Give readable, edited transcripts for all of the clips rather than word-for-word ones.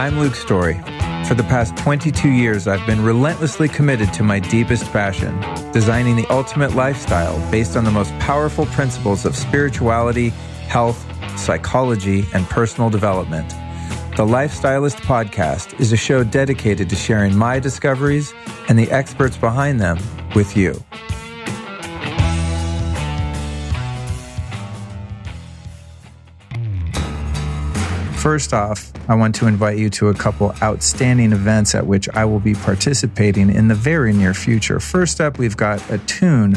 I'm Luke Story. For the past 22 years, I've been relentlessly committed to my deepest passion, designing the ultimate lifestyle based on the most powerful principles of spirituality, health, psychology, and personal development. The Lifestylist Podcast is a show dedicated to sharing my discoveries and the experts behind them with you. First off, I want to invite you to a couple outstanding events at which I will be participating in the very near future. First up, we've got a Tune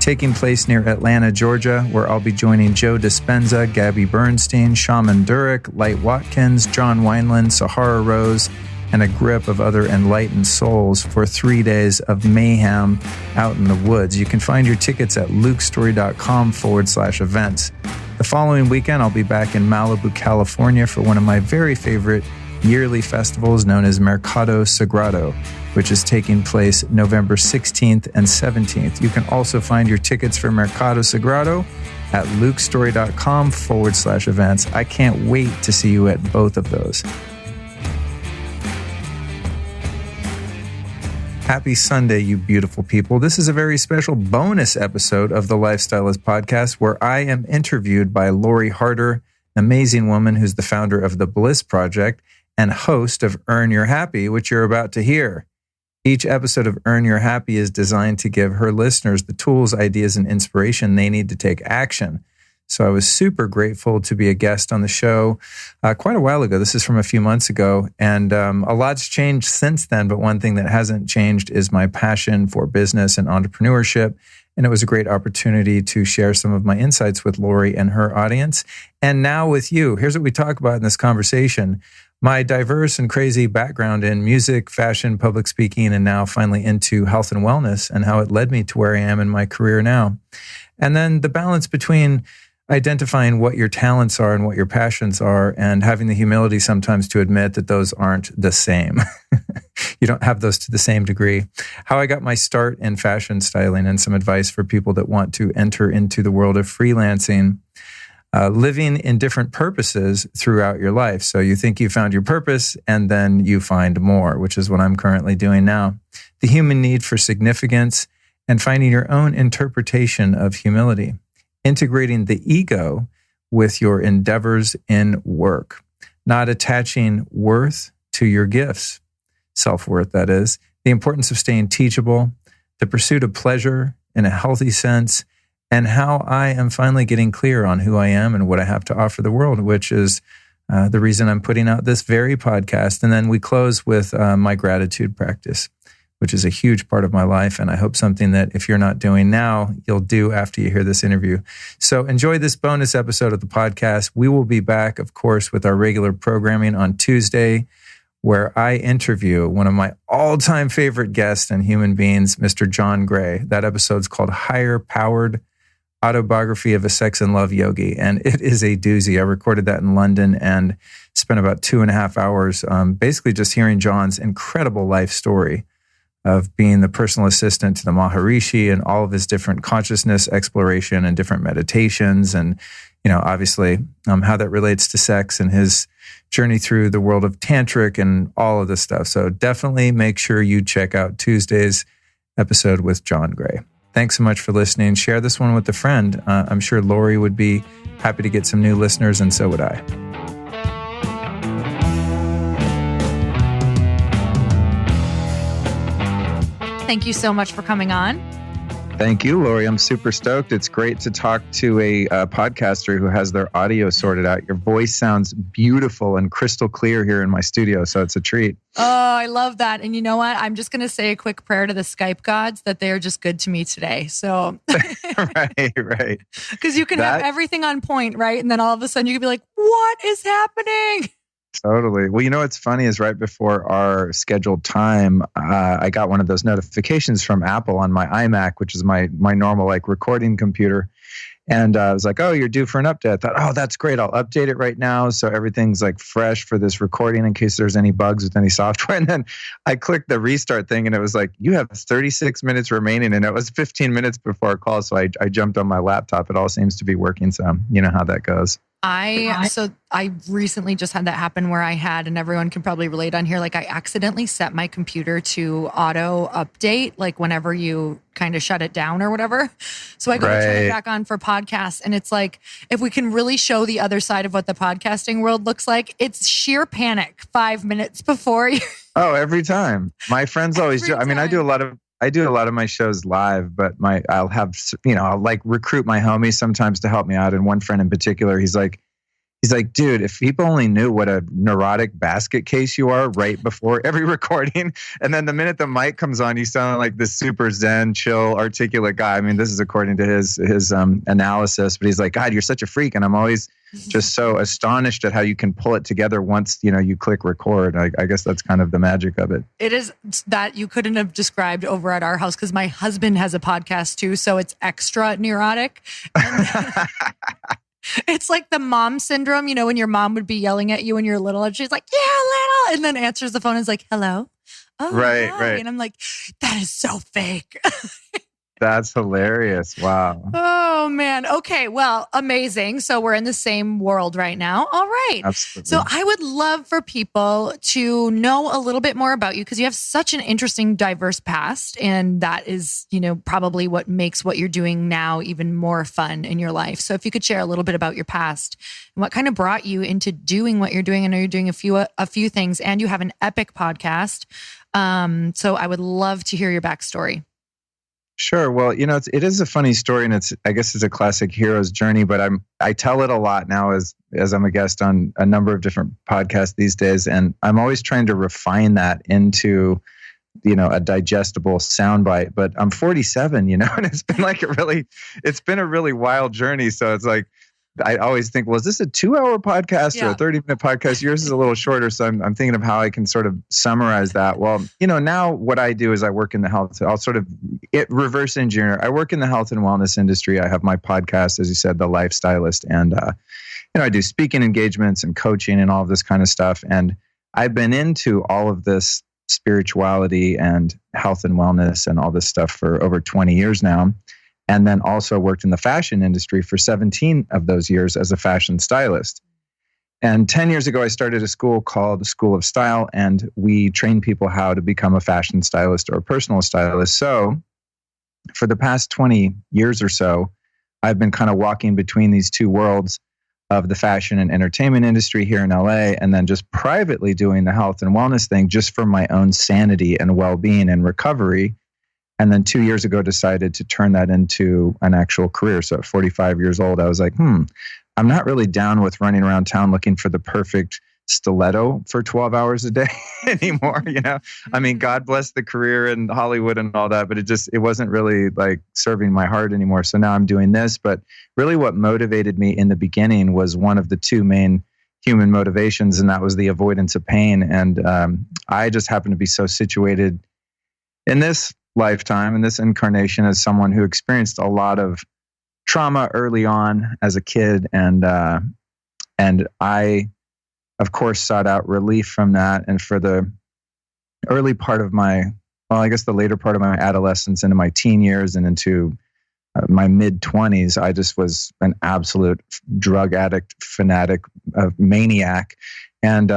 taking place near Atlanta, Georgia, where I'll be joining Joe Dispenza, Gabby Bernstein, Shaman Durek, Light Watkins, John Wineland, Sahara Rose, and a grip of other enlightened souls for 3 days of mayhem out in the woods. You can find your tickets at lukestory.com/events. The following weekend, I'll be back in Malibu, California for one of my very favorite yearly festivals known as Mercado Sagrado, which is taking place November 16th and 17th. You can also find your tickets for Mercado Sagrado at lukestory.com/events. I can't wait to see you at both of those. Happy Sunday, you beautiful people. This is a very special bonus episode of the Lifestylist Podcast where I am interviewed by Lori Harder, an amazing woman who's the founder of the Bliss Project and host of Earn Your Happy, which you're about to hear. Each episode of Earn Your Happy is designed to give her listeners the tools, ideas, and inspiration they need to take action. So I was super grateful to be a guest on the show quite a while ago. This is from a few months ago, and a lot's changed since then. But one thing that hasn't changed is my passion for business and entrepreneurship. And it was a great opportunity to share some of my insights with Lori and her audience. And now with you, here's what we talk about in this conversation. My diverse and crazy background in music, fashion, public speaking, and now finally into health and wellness and how it led me to where I am in my career now. And then the balance between identifying what your talents are and what your passions are, and having the humility sometimes to admit that those aren't the same. You don't have those to the same degree. How I got my start in fashion styling and some advice for people that want to enter into the world of freelancing, living in different purposes throughout your life. So you think you found your purpose and then you find more, which is what I'm currently doing now. The human need for significance and finding your own interpretation of humility. Integrating the ego with your endeavors in work, not attaching worth to your gifts, self-worth, that is, the importance of staying teachable, the pursuit of pleasure in a healthy sense, and how I am finally getting clear on who I am and what I have to offer the world, which is the reason I'm putting out this very podcast. And then we close with my gratitude practice, which is a huge part of my life. And I hope something that if you're not doing now, you'll do after you hear this interview. So enjoy this bonus episode of the podcast. We will be back, of course, with our regular programming on Tuesday, where I interview one of my all-time favorite guests and human beings, Mr. John Gray. That episode's called Higher Powered, Autobiography of a Sex and Love Yogi. And it is a doozy. I recorded that in London and spent about 2.5 hours basically just hearing John's incredible life story of being the personal assistant to the Maharishi and all of his different consciousness exploration and different meditations. And, you know, obviously how that relates to sex and his journey through the world of tantric and all of this stuff. So definitely make sure you check out Tuesday's episode with John Gray. Thanks so much for listening. Share this one with a friend. I'm sure Lori would be happy to get some new listeners, and so would I. Thank you so much for coming on. Thank you, Lori. I'm super stoked. It's great to talk to a podcaster who has their audio sorted out. Your voice sounds beautiful and crystal clear here in my studio, so it's a treat. Oh, I love that. And you know what? I'm just going to say a quick prayer to the Skype gods that they are just good to me today. So, right. Because you can have everything on point, right? And then all of a sudden you can be like, what is happening? Totally. Well, you know what's funny is right before our scheduled time, I got one of those notifications from Apple on my iMac, which is my normal like recording computer. And I was like, oh, you're due for an update. I thought, oh, that's great. I'll update it right now. So everything's like fresh for this recording in case there's any bugs with any software. And then I clicked the restart thing and it was like, you have 36 minutes remaining. And it was 15 minutes before a call. So I jumped on my laptop. It all seems to be working. So you know how that goes. I recently just had that happen where and everyone can probably relate on here. Like I accidentally set my computer to auto update, like whenever you kind of shut it down or whatever. So I go to turn it back on for podcasts. And it's like, if we can really show the other side of what the podcasting world looks like, it's sheer panic 5 minutes before you. Oh, every time. My friends always do. I mean, I do a lot of my shows live, but I'll have, I'll like recruit my homies sometimes to help me out. And one friend in particular, he's like, dude, if people only knew what a neurotic basket case you are right before every recording. And then the minute the mic comes on, you sound like this super zen, chill, articulate guy. I mean, this is according to his analysis, but he's like, God, you're such a freak. And I'm always just so astonished at how you can pull it together once, you click record. I guess that's kind of the magic of it. It is that you couldn't have described over at our house because my husband has a podcast too. So it's extra neurotic. It's like the mom syndrome, when your mom would be yelling at you when you're little and she's like, yeah, little, and then answers the phone and is like, hello. Oh, right. And I'm like, that is so fake. That's hilarious. Wow. Oh, man. Okay. Well, amazing. So we're in the same world right now. All right. Absolutely. So I would love for people to know a little bit more about you because you have such an interesting, diverse past. And that is, probably what makes what you're doing now even more fun in your life. So if you could share a little bit about your past and what kind of brought you into doing what you're doing. I know you're doing a few things and you have an epic podcast. So I would love to hear your backstory. Sure. Well, it is a funny story, and I guess it's a classic hero's journey. But I tell it a lot now as I'm a guest on a number of different podcasts these days, and I'm always trying to refine that into a digestible soundbite. But I'm 47, and it's been it's been a really wild journey. So it's like I always think, well, is this a 2-hour podcast or a 30-minute podcast? Yours is a little shorter. So I'm thinking of how I can sort of summarize that. Well, now what I do is I work in the health. I'll sort of reverse engineer. I work in the health and wellness industry. I have my podcast, as you said, The Lifestylist. And, I do speaking engagements and coaching and all of this kind of stuff. And I've been into all of this spirituality and health and wellness and all this stuff for over 20 years now. And then also worked in the fashion industry for 17 of those years as a fashion stylist. And 10 years ago, I started a school called the School of Style, and we train people how to become a fashion stylist or a personal stylist. So for the past 20 years or so, I've been kind of walking between these two worlds of the fashion and entertainment industry here in LA, and then just privately doing the health and wellness thing just for my own sanity and well-being and recovery. And then 2 years ago, decided to turn that into an actual career. So at 45 years old, I was like, I'm not really down with running around town looking for the perfect stiletto for 12 hours a day anymore. I mean, God bless the career and Hollywood and all that, but it wasn't really like serving my heart anymore. So now I'm doing this. But really what motivated me in the beginning was one of the two main human motivations, and that was the avoidance of pain. And I just happened to be so situated in this lifetime, in this incarnation, as someone who experienced a lot of trauma early on as a kid. And I, of course, sought out relief from that. And for the early part of the later part of my adolescence, into my teen years and into my mid-20s, I just was an absolute drug addict, fanatic, maniac, and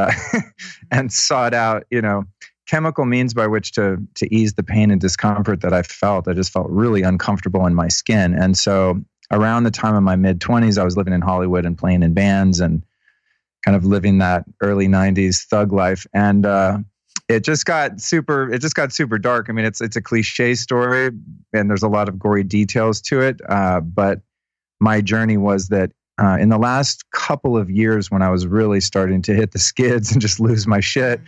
sought out, chemical means by which to ease the pain and discomfort that I felt. I just felt really uncomfortable in my skin. And so around the time of my mid-20s, I was living in Hollywood and playing in bands and kind of living that early 90s thug life. And it just got super dark. I mean, it's a cliche story and there's a lot of gory details to it. But my journey was that in the last couple of years, when I was really starting to hit the skids and just lose my shit,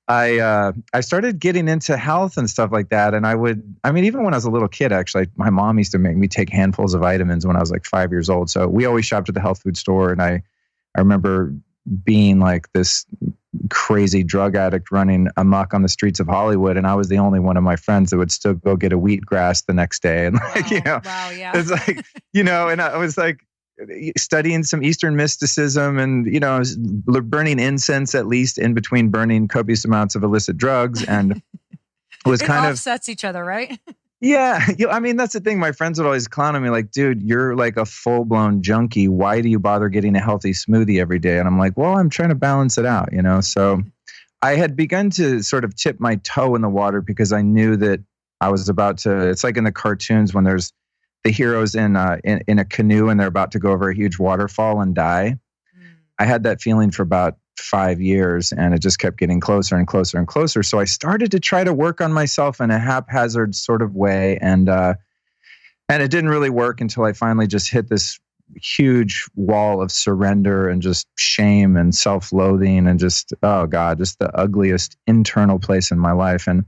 I started getting into health and stuff like that. And even when I was a little kid, actually, my mom used to make me take handfuls of vitamins when I was like 5 years old. So we always shopped at the health food store. And I remember being like this crazy drug addict running amok on the streets of Hollywood. And I was the only one of my friends that would still go get a wheatgrass the next day. And wow, yeah. It's like, and I was like, studying some Eastern mysticism and, burning incense, at least in between burning copious amounts of illicit drugs. And it was it kind offsets each other, right? Yeah. I mean, that's the thing. My friends would always clown on me like, dude, you're like a full blown junkie. Why do you bother getting a healthy smoothie every day? And I'm like, well, I'm trying to balance it out, So I had begun to sort of tip my toe in the water because I knew that I was about to, it's like in the cartoons when there's the heroes in a canoe and they're about to go over a huge waterfall and die. I had that feeling for about 5 years and it just kept getting closer and closer and closer. So I started to try to work on myself in a haphazard sort of way. And it didn't really work until I finally just hit this huge wall of surrender and just shame and self-loathing and just, oh God, just the ugliest internal place in my life. And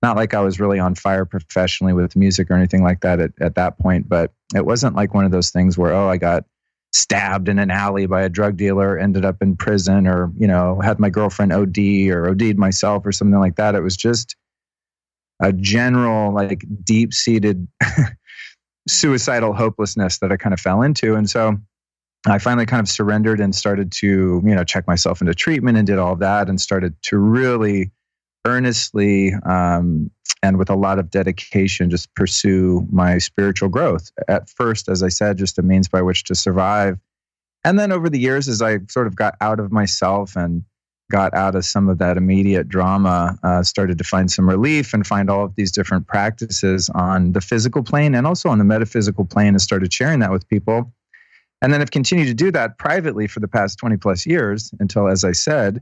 not like I was really on fire professionally with music or anything like that at that point, but it wasn't like one of those things where, I got stabbed in an alley by a drug dealer, ended up in prison, or, had my girlfriend OD or OD'd myself or something like that. It was just a general, like deep-seated suicidal hopelessness that I kind of fell into. And so I finally kind of surrendered and started to, check myself into treatment and did all of that and started to really earnestly and with a lot of dedication just pursue my spiritual growth. At first, as I said, just a means by which to survive. And then over the years, as I sort of got out of myself and got out of some of that immediate drama, started to find some relief and find all of these different practices on the physical plane and also on the metaphysical plane, and started sharing that with people. And then I've continued to do that privately for the past 20 plus years until, as I said,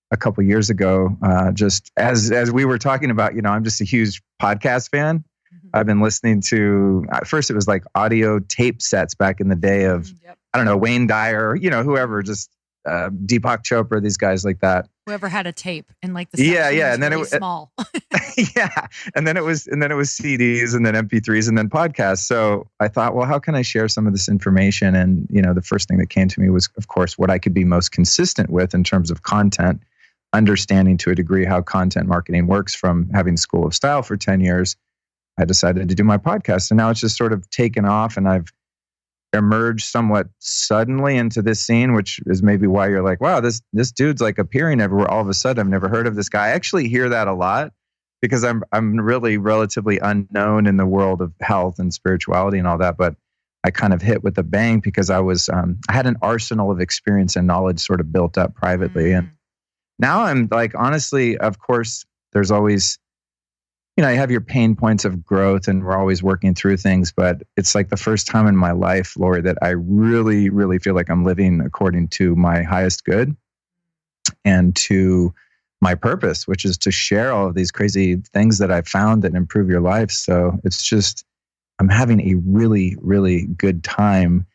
a couple of years ago, just as we were talking about, I'm just a huge podcast fan. Mm-hmm. I've been listening to, at first it was like audio tape sets back in the day of, I don't know, Wayne Dyer, whoever, just Deepak Chopra, these guys like that. Whoever had a tape and like the and then really it was small. and then it was CDs and then MP3s and then podcasts. So I thought, well, how can I share some of this information? And the first thing that came to me was, of course, what I could be most consistent with in terms of content, understanding to a degree how content marketing works from having School of Style for 10 years. I decided to do my podcast, and now it's just sort of taken off, and I've emerged somewhat suddenly into this scene, which is maybe why you're like, wow, this dude's like appearing everywhere all of a sudden. I've never heard of this guy. I actually hear that a lot because I'm really relatively unknown in the world of health and spirituality and all that, but I kind of hit with a bang because I had an arsenal of experience and knowledge sort of built up privately. And now I'm like, honestly, of course, there's always, you have your pain points of growth and we're always working through things, but it's like the first time in my life, Lori, that I really, really feel like I'm living according to my highest good and to my purpose, which is to share all of these crazy things that I've found that improve your life. So it's just, I'm having a really, really good time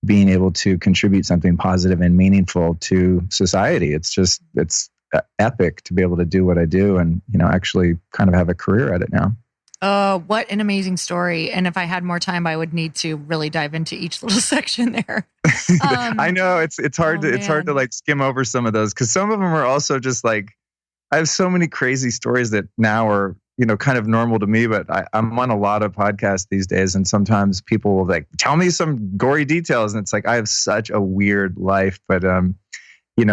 being able to contribute something positive and meaningful to society. It's epic to be able to do what I do and, actually kind of have a career at it now. Oh, what an amazing story. And if I had more time, I would need to really dive into each little section there. I know it's hard it's hard to like skim over some of those, because some of them are also just like, I have so many crazy stories that now are, kind of normal to me, but I'm on a lot of podcasts these days. And sometimes people will like, tell me some gory details. And it's like, I have such a weird life, but,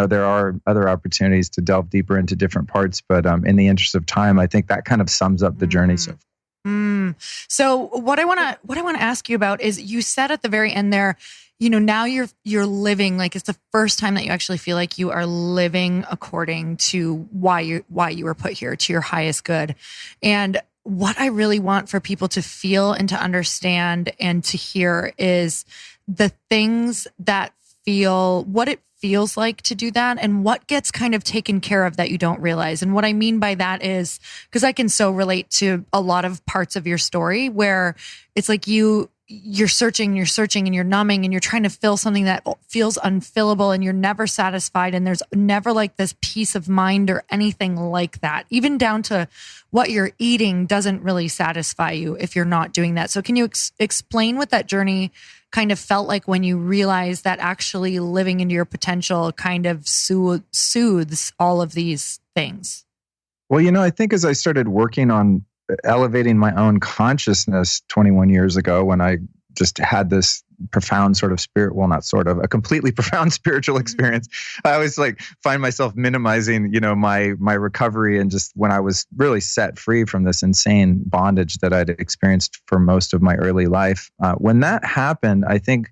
there are other opportunities to delve deeper into different parts. But in the interest of time, I think that kind of sums up the journey. So what I want to ask you about is, you said at the very end there, now you're living, like it's the first time that you actually feel like you are living according to why you were put here, to your highest good. And what I really want for people to feel and to understand and to hear is the things that what it feels like to do that and what gets kind of taken care of that you don't realize. And what I mean by that is, because I can so relate to a lot of parts of your story where it's like you're searching and you're numbing and you're trying to fill something that feels unfillable and you're never satisfied. And there's never like this peace of mind or anything like that. Even down to what you're eating doesn't really satisfy you if you're not doing that. So can you explain what that journey kind of felt like when you realized that actually living into your potential kind of soothes all of these things? Well, I think as I started working on elevating my own consciousness 21 years ago, when I just had this profound sort of not sort of, a completely profound spiritual experience. I always like find myself minimizing, my recovery, and just when I was really set free from this insane bondage that I'd experienced for most of my early life. When that happened, I think,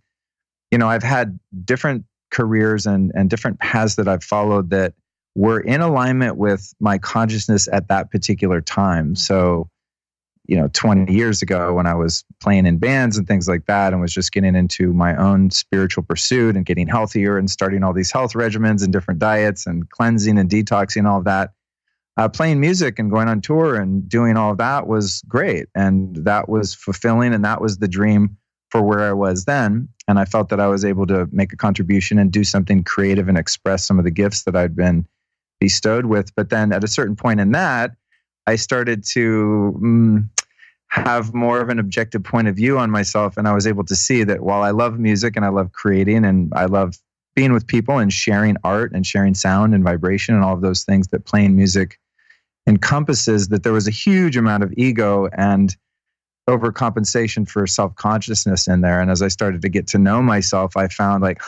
I've had different careers and different paths that I've followed that were in alignment with my consciousness at that particular time. So, 20 years ago when I was playing in bands and things like that, and was just getting into my own spiritual pursuit and getting healthier and starting all these health regimens and different diets and cleansing and detoxing, all of that, playing music and going on tour and doing all of that was great. And that was fulfilling. And that was the dream for where I was then. And I felt that I was able to make a contribution and do something creative and express some of the gifts that I'd been bestowed with. But then at a certain point in that, I started to have more of an objective point of view on myself. And I was able to see that while I love music and I love creating and I love being with people and sharing art and sharing sound and vibration and all of those things that playing music encompasses, that there was a huge amount of ego and overcompensation for self-consciousness in there. And as I started to get to know myself, I found like,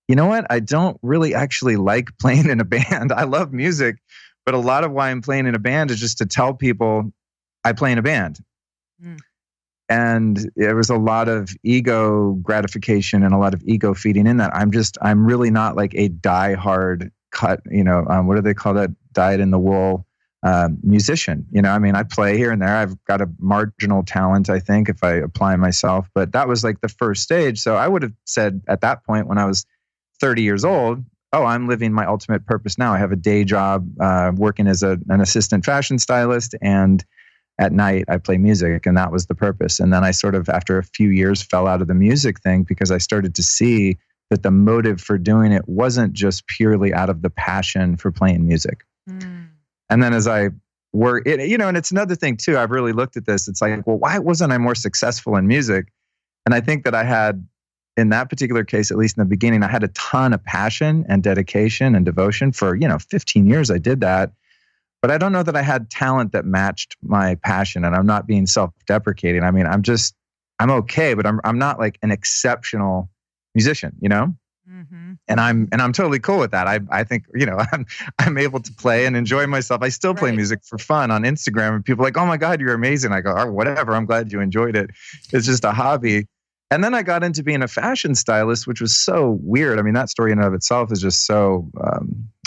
you know what? I don't really actually like playing in a band. I love music, but a lot of why I'm playing in a band is just to tell people I play in a band. And there was a lot of ego gratification and a lot of ego feeding in that. I'm really not like a diehard cut, what do they call that? Dyed in the wool musician. I play here and there. I've got a marginal talent, I think, if I apply myself, but that was like the first stage. So I would have said at that point when I was 30 years old, I'm living my ultimate purpose now. I have a day job working as an assistant fashion stylist, and at night I play music, and that was the purpose. And then I sort of, after a few years, fell out of the music thing because I started to see that the motive for doing it wasn't just purely out of the passion for playing music. And then as I work, and it's another thing too, I've really looked at this. It's like, well, why wasn't I more successful in music? And I think that I had, in that particular case, at least in the beginning, I had a ton of passion and dedication and devotion for, 15 years I did that. But I don't know that I had talent that matched my passion. And I'm not being self-deprecating. I mean, I'm okay, but I'm not like an exceptional musician, Mm-hmm. And I'm totally cool with that. I think, I'm able to play and enjoy myself. I still play music for fun on Instagram, and people are like, oh my God, you're amazing. I go, oh, whatever. I'm glad you enjoyed it. It's just a hobby. And then I got into being a fashion stylist, which was so weird. I mean, that story in and of itself is just so,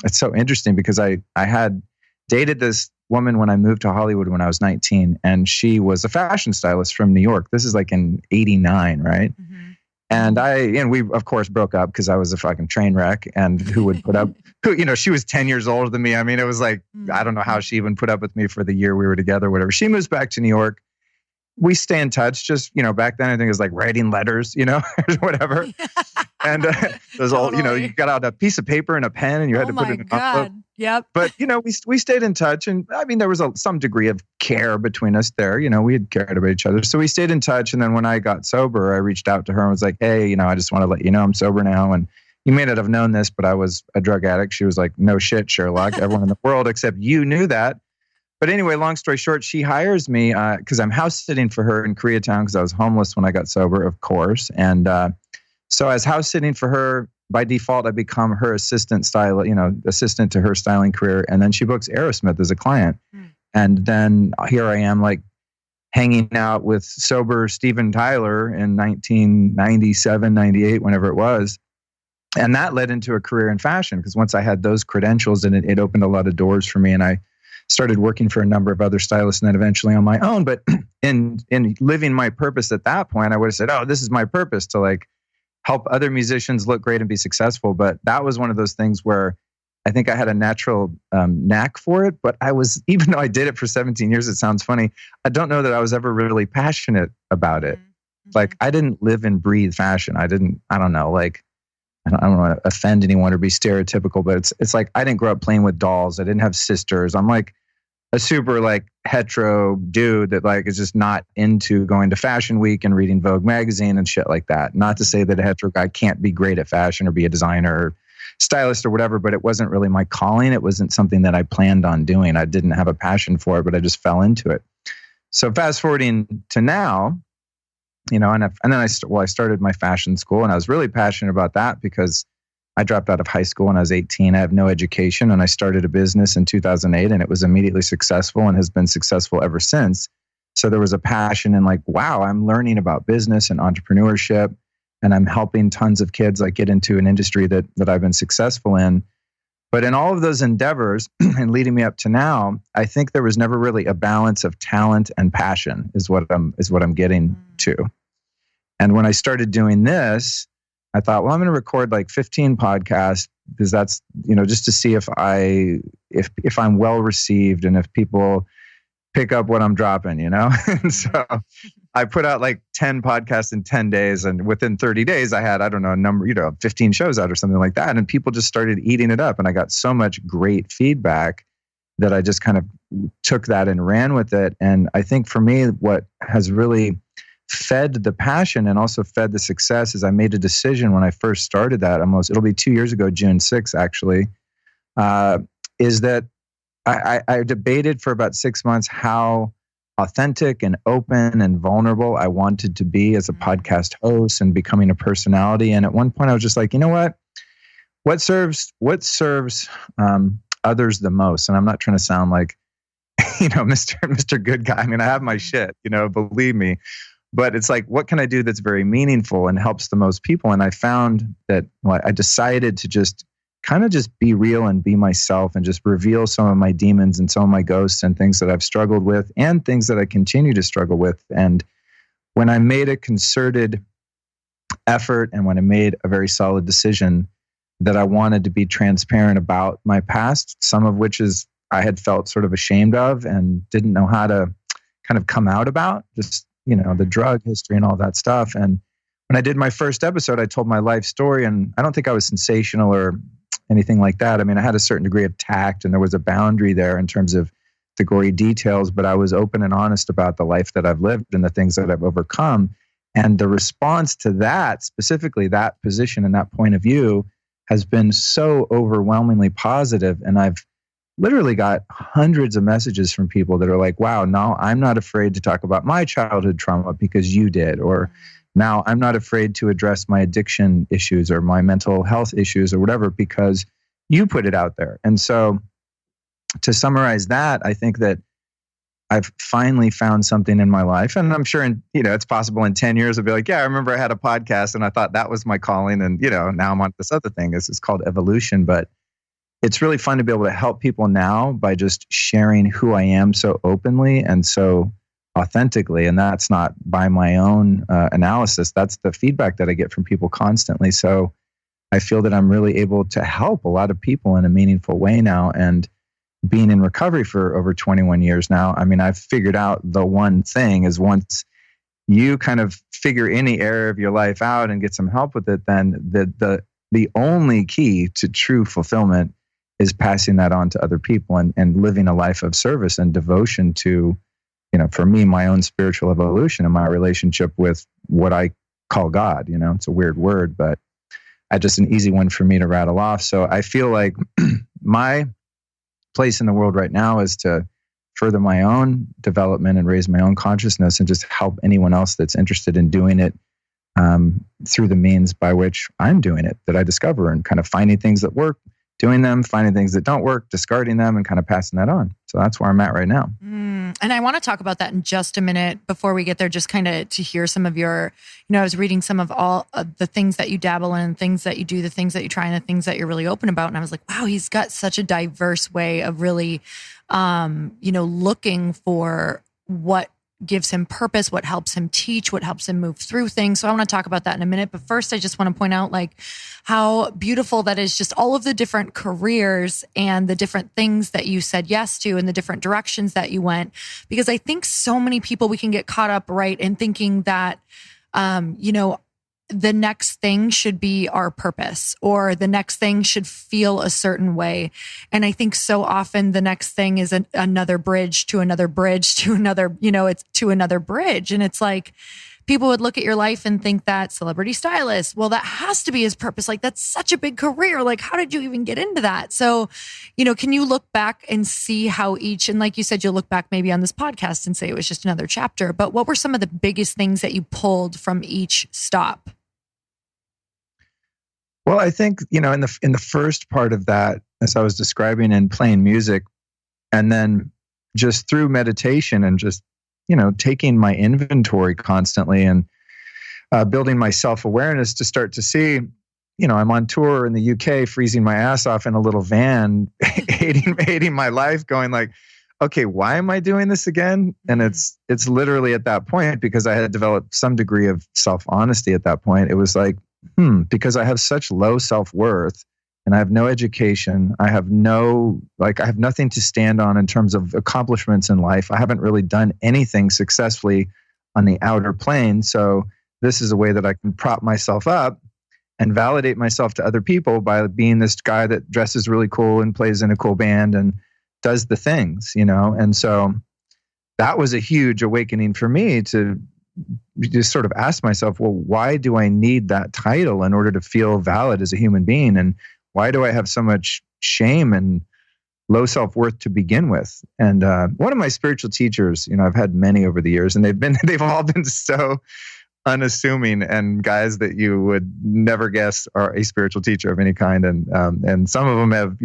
it's so interesting because I had dated this woman when I moved to Hollywood when I was 19, and she was a fashion stylist from New York. This is like in 89, right? Mm-hmm. And we of course broke up because I was a fucking train wreck, and who would put up, she was 10 years older than me. I mean, it was like, I don't know how she even put up with me for the year we were together, whatever. She moves back to New York. We stay in touch. Just, back then I think it was like writing letters, or whatever. And there's all, you got out a piece of paper and a pen, and you had to put it in an envelope. Yep. But, we stayed in touch, and I mean, there was some degree of care between us there. We had cared about each other. So we stayed in touch. And then when I got sober, I reached out to her and was like, hey, I just want to let you know I'm sober now. And you may not have known this, but I was a drug addict. She was like, no shit, Sherlock. Everyone in the world except you knew that. But anyway, long story short, she hires me because I'm house sitting for her in Koreatown because I was homeless when I got sober, of course. And so as house sitting for her, by default, I become her assistant assistant to her styling career. And then she books Aerosmith as a client. And then here I am like hanging out with sober Steven Tyler in 1997, 98, whenever it was. And that led into a career in fashion because once I had those credentials, and it opened a lot of doors for me. And I started working for a number of other stylists and then eventually on my own. But in living my purpose at that point, I would have said, oh, this is my purpose to like help other musicians look great and be successful. But that was one of those things where I think I had a natural knack for it. But even though I did it for 17 years, it sounds funny, I don't know that I was ever really passionate about it. Mm-hmm. Like I didn't live and breathe fashion. I don't know, like, I don't want to offend anyone or be stereotypical, but it's like I didn't grow up playing with dolls. I didn't have sisters. I'm like a super like hetero dude that like is just not into going to Fashion Week and reading Vogue magazine and shit like that. Not to say that a hetero guy can't be great at fashion or be a designer or stylist or whatever, but it wasn't really my calling. It wasn't something that I planned on doing. I didn't have a passion for it, but I just fell into it. So fast forwarding to now, And then I started my fashion school, and I was really passionate about that because I dropped out of high school when I was 18. I have no education, and I started a business in 2008, and it was immediately successful and has been successful ever since. So there was a passion in like, wow, I'm learning about business and entrepreneurship, and I'm helping tons of kids like get into an industry that I've been successful in. But in all of those endeavors and leading me up to now, I think there was never really a balance of talent and passion is what I'm getting to. And when I started doing this, I thought, well, I'm going to record like 15 podcasts because that's, just to see if I'm well received and if people pick up what I'm dropping, And so I put out like 10 podcasts in 10 days. And within 30 days, I had, 15 shows out or something like that. And people just started eating it up. And I got so much great feedback that I just kind of took that and ran with it. And I think for me, what has really fed the passion and also fed the success is I made a decision when I first started that, it'll be 2 years ago, June 6th, actually, is that I debated for about 6 months how authentic and open and vulnerable I wanted to be as a podcast host and becoming a personality. And at one point I was just like, you know what serves others the most? And I'm not trying to sound like, Mr. Good Guy. I mean, I have my shit, believe me. But it's like, what can I do that's very meaningful and helps the most people? And I found that I decided to just be real and be myself and just reveal some of my demons and some of my ghosts and things that I've struggled with and things that I continue to struggle with. And when I made a concerted effort and when I made a very solid decision that I wanted to be transparent about my past, some of which is I had felt sort of ashamed of and didn't know how to kind of come out about, just the drug history and all that stuff. And when I did my first episode, I told my life story, and I don't think I was sensational or anything like that. I mean, I had a certain degree of tact and there was a boundary there in terms of the gory details, but I was open and honest about the life that I've lived and the things that I've overcome. And the response to that, specifically that position and that point of view, has been so overwhelmingly positive. And I've literally got hundreds of messages from people that are like, wow, now I'm not afraid to talk about my childhood trauma because you did. Or now I'm not afraid to address my addiction issues or my mental health issues or whatever because you put it out there. And so to summarize that, I think that I've finally found something in my life. And I'm sure it's possible in 10 years I'll be like, yeah, I remember I had a podcast and I thought that was my calling. And, now I'm on this other thing. This is called evolution. But it's really fun to be able to help people now by just sharing who I am so openly and so authentically. And that's not by my own analysis. That's the feedback that I get from people constantly. So I feel that I'm really able to help a lot of people in a meaningful way now. And being in recovery for over 21 years now, I mean, I've figured out the one thing is once you kind of figure any area of your life out and get some help with it, then the only key to true fulfillment is passing that on to other people and living a life of service and devotion to, for me, my own spiritual evolution and my relationship with what I call God. It's a weird word, but just an easy one for me to rattle off. So I feel like my place in the world right now is to further my own development and raise my own consciousness and just help anyone else that's interested in doing it through the means by which I'm doing it, that I discover, and kind of finding things that work, doing them, finding things that don't work, discarding them, and kind of passing that on. So that's where I'm at right now. And I want to talk about that in just a minute. Before we get there, just kind of to hear some of your, I was reading some of all of the things that you dabble in, things that you do, the things that you try, and the things that you're really open about. And I was like, wow, he's got such a diverse way of really, looking for what gives him purpose, what helps him teach, what helps him move through things. So I want to talk about that in a minute. But first, I just want to point out how beautiful that is, just all of the different careers and the different things that you said yes to and the different directions that you went. Because I think so many people, we can get caught up in thinking that, the next thing should be our purpose, or the next thing should feel a certain way. And I think so often the next thing is another bridge to another bridge to another, it's to another bridge. And it's like, people would look at your life and think that celebrity stylist, well, that has to be his purpose. Like, that's such a big career. Like, how did you even get into that? So, can you look back and see how and like you said, you'll look back maybe on this podcast and say it was just another chapter, but what were some of the biggest things that you pulled from each stop? Well, I think, in the first part of that, as I was describing, in playing music, and then just through meditation and just, taking my inventory constantly and building my self-awareness to start to see, I'm on tour in the UK, freezing my ass off in a little van, hating my life, going like, okay, why am I doing this again? And it's literally at that point, because I had developed some degree of self-honesty at that point. It was like, because I have such low self-worth and I have no education. I have nothing to stand on in terms of accomplishments in life. I haven't really done anything successfully on the outer plane. So this is a way that I can prop myself up and validate myself to other people by being this guy that dresses really cool and plays in a cool band and does the things, And so that was a huge awakening for me to just sort of ask myself, well, why do I need that title in order to feel valid as a human being? And why do I have so much shame and low self-worth to begin with? And one of my spiritual teachers, I've had many over the years, and they've all been so unassuming and guys that you would never guess are a spiritual teacher of any kind. And some of them have,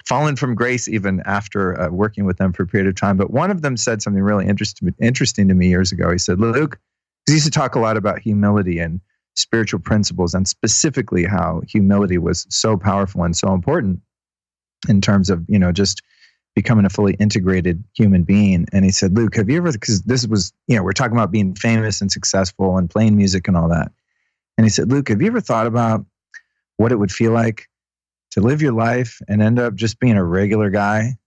fallen from grace even after working with them for a period of time. But one of them said something really interesting to me years ago. He said, Luke, he used to talk a lot about humility and spiritual principles, and specifically how humility was so powerful and so important in terms of, just becoming a fully integrated human being. And he said, Luke, have you ever, because this was, we're talking about being famous and successful and playing music and all that. And he said, Luke, have you ever thought about what it would feel like to live your life and end up just being a regular guy?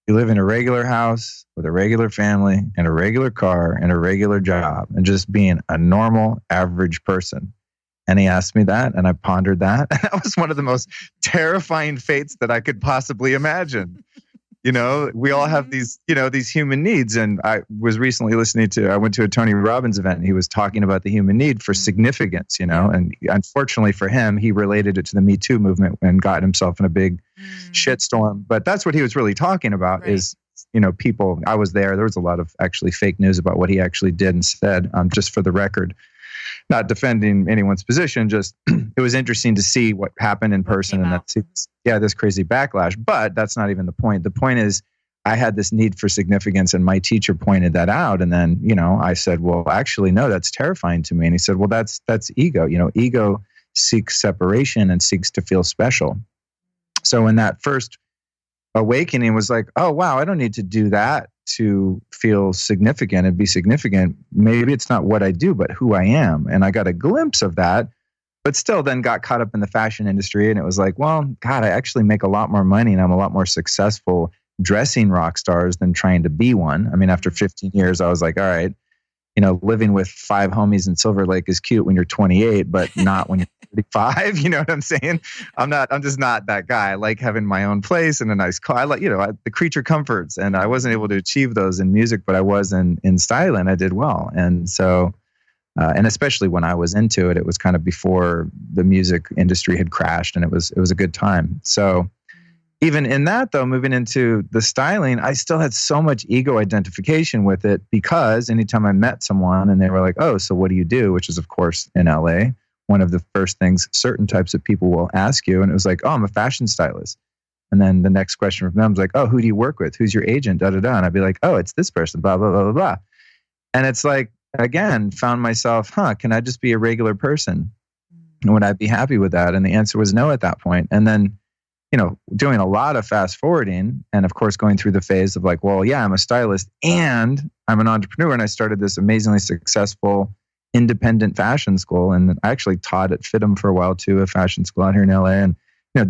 You live in a regular house with a regular family and a regular car and a regular job and just being a normal, average person. And he asked me that, and I pondered that. And that was one of the most terrifying fates that I could possibly imagine. We all have these human needs. And I was recently I went to a Tony Robbins event, and he was talking about the human need for significance, and unfortunately for him, he related it to the Me Too movement and got himself in a big shitstorm. But that's what he was really talking about, right? Is, people, I was there was a lot of actually fake news about what he actually did and said, just for the record. Not defending anyone's position, just it was interesting to see what happened in person, and this crazy backlash. But that's not even the point. The point is, I had this need for significance, and my teacher pointed that out. And then, I said, well, actually, no, that's terrifying to me. And he said, well, that's ego. Ego seeks separation and seeks to feel special. So in that first awakening was like, oh, wow, I don't need to do that to feel significant and be significant. Maybe it's not what I do, but who I am. And I got a glimpse of that, but still then got caught up in the fashion industry. And it was like, well, God, I actually make a lot more money and I'm a lot more successful dressing rock stars than trying to be one. I mean, after 15 years, I was like, all right, living with 5 homies in Silver Lake is cute when you're 28, but not when you're 35. You know what I'm saying? I'm just not that guy. I like having my own place and a nice car. I like, the creature comforts, and I wasn't able to achieve those in music, but I was in styling. I did well. And so, and especially when I was into it, it was kind of before the music industry had crashed, and it was a good time. So even in that, though, moving into the styling, I still had so much ego identification with it, because anytime I met someone and they were like, oh, so what do you do? Which is, of course, in LA, one of the first things certain types of people will ask you. And it was like, oh, I'm a fashion stylist. And then the next question from them was like, oh, who do you work with? Who's your agent? Da, da, da. And I'd be like, oh, it's this person, blah, blah, blah, blah, blah. And it's like, again, found myself, can I just be a regular person? And would I be happy with that? And the answer was no at that point. And then, doing a lot of fast forwarding, and of course going through the phase of like, well, yeah, I'm a stylist and I'm an entrepreneur, and I started this amazingly successful independent fashion school, and I actually taught at FITM for a while too, a fashion school out here in LA, and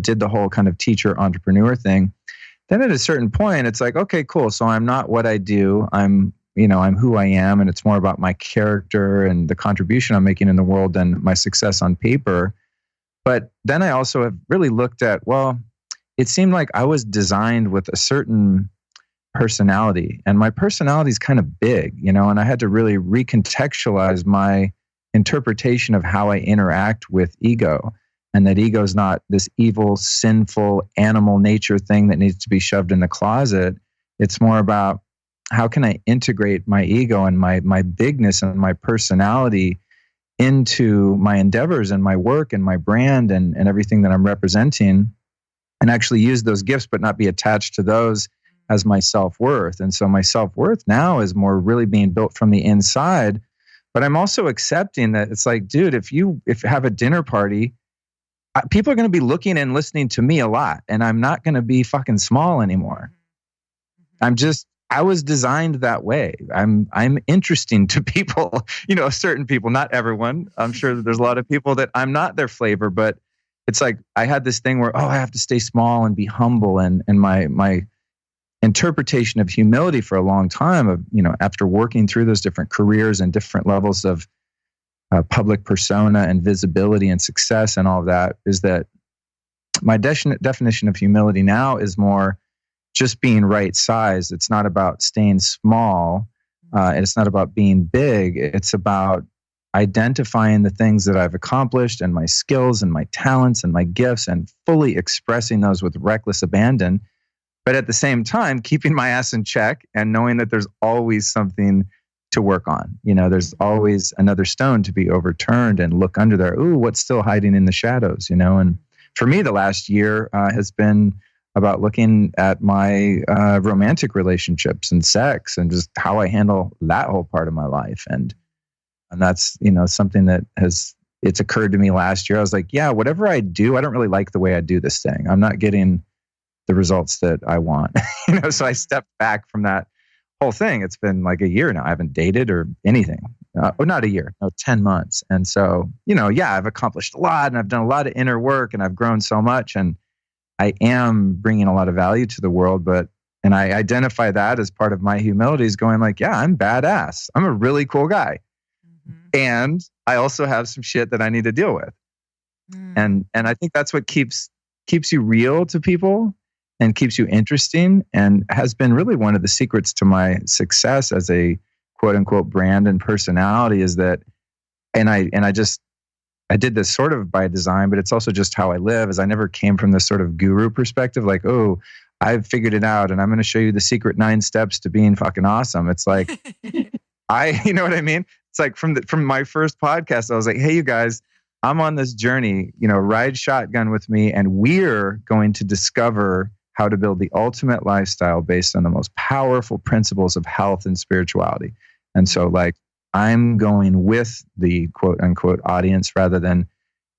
did the whole kind of teacher entrepreneur thing. Then at a certain point, it's like, okay, cool. So I'm not what I do. I'm who I am, and it's more about my character and the contribution I'm making in the world than my success on paper. But then I also have really looked at, well, it seemed like I was designed with a certain personality. And my personality is kind of big, and I had to really recontextualize my interpretation of how I interact with ego. And that ego is not this evil, sinful animal nature thing that needs to be shoved in the closet. It's more about how can I integrate my ego and my bigness and my personality into my endeavors and my work and my brand and everything that I'm representing, and actually use those gifts, but not be attached to those as my self-worth. And so my self-worth now is more really being built from the inside. But I'm also accepting that it's like, dude, if you have a dinner party, people are going to be looking and listening to me a lot, and I'm not going to be fucking small anymore. I was designed that way. I'm interesting to people, certain people, not everyone. I'm sure that there's a lot of people that I'm not their flavor, but it's like I had this thing where, I have to stay small and be humble. And my interpretation of humility for a long time of, after working through those different careers and different levels of public persona and visibility and success and all of that, is that my definition of humility now is more just being right size. It's not about staying small. And it's not about being big. It's about identifying the things that I've accomplished and my skills and my talents and my gifts and fully expressing those with reckless abandon. But at the same time, keeping my ass in check and knowing that there's always something to work on. There's always another stone to be overturned and look under there. Ooh, what's still hiding in the shadows, And for me, the last year has been about looking at my romantic relationships and sex and just how I handle that whole part of my life. And that's, something that it's occurred to me last year. I was like, yeah, whatever I do, I don't really like the way I do this thing. I'm not getting the results that I want. So I stepped back from that whole thing. It's been like a year now. I haven't dated or anything. Not a year, 10 months. And so, I've accomplished a lot and I've done a lot of inner work and I've grown so much. And I am bringing a lot of value to the world, and I identify that as part of my humility is going like, yeah, I'm badass. I'm a really cool guy. And I also have some shit that I need to deal with. And I think that's what keeps you real to people and keeps you interesting, and has been really one of the secrets to my success as a quote unquote brand and personality is that, and I did this sort of by design, but it's also just how I live, is I never came from this sort of guru perspective, like, oh, I've figured it out and I'm going to show you the secret 9 steps to being fucking awesome. It's like, you know what I mean? It's like from my first podcast, I was like, hey, you guys, I'm on this journey, ride shotgun with me, and we're going to discover how to build the ultimate lifestyle based on the most powerful principles of health and spirituality. And so like, I'm going with the quote unquote audience rather than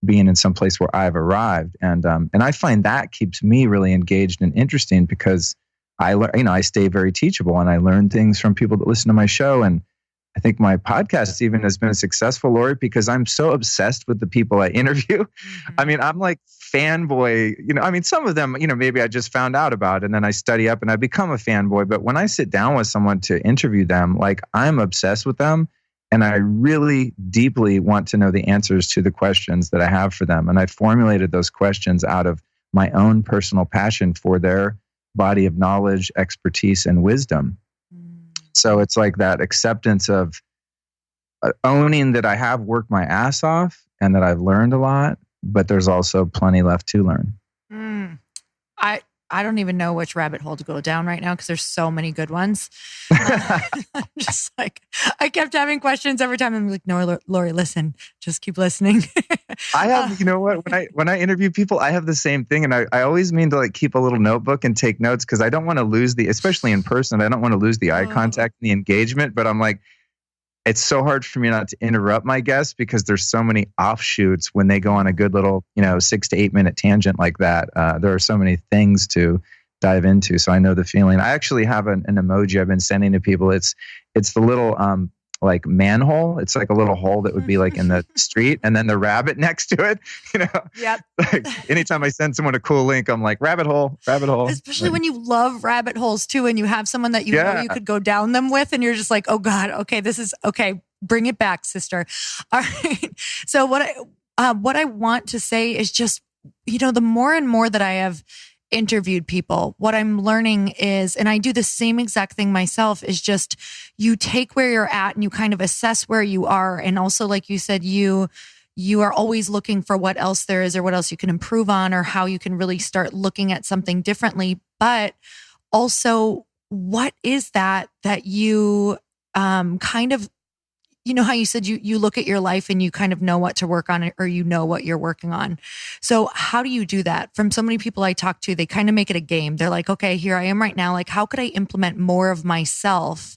being in some place where I've arrived. And I find that keeps me really engaged and interesting because I stay very teachable and I learn things from people that listen to my show. And I think my podcast even has been successful, Lori, because I'm so obsessed with the people I interview. I mean, I'm like fanboy, some of them, maybe I just found out about and then I study up and I become a fanboy. But when I sit down with someone to interview them, like I'm obsessed with them. And I really deeply want to know the answers to the questions that I have for them. And I formulated those questions out of my own personal passion for their body of knowledge, expertise, and wisdom. So it's like that acceptance of owning that I have worked my ass off and that I've learned a lot, but there's also plenty left to learn. I don't even know which rabbit hole to go down right now because there's so many good ones. I'm just like, I kept having questions every time. I'm like, no, Lori, listen, just keep listening. I have, you know what? When I interview people, I have the same thing. And I always mean to like keep a little notebook and take notes because I don't want to lose especially in person, I don't want to lose the eye contact and the engagement. But I'm like, it's so hard for me not to interrupt my guests because there's so many offshoots when they go on a good little, 6 to 8 minute tangent like that. There are so many things to dive into. So I know the feeling. I actually have an emoji I've been sending to people. It's the little like manhole. It's like a little hole that would be like in the street and then the rabbit next to it. Yep. Like anytime I send someone a cool link, I'm like, rabbit hole. Especially when you love rabbit holes too, and you have someone that you know you could go down them with, and you're just like, oh God, okay, this is okay. Bring it back, sister. All right. So what I want to say is just, the more and more that I have interviewed people, what I'm learning is, and I do the same exact thing myself, is just you take where you're at and you kind of assess where you are. And also, like you said, you are always looking for what else there is or what else you can improve on or how you can really start looking at something differently. But also, what is that you kind of, you know how you said you look at your life and you kind of know what to work on or you know what you're working on. So how do you do that? From so many people I talk to, they kind of make it a game. They're like, okay, here I am right now. Like, how could I implement more of myself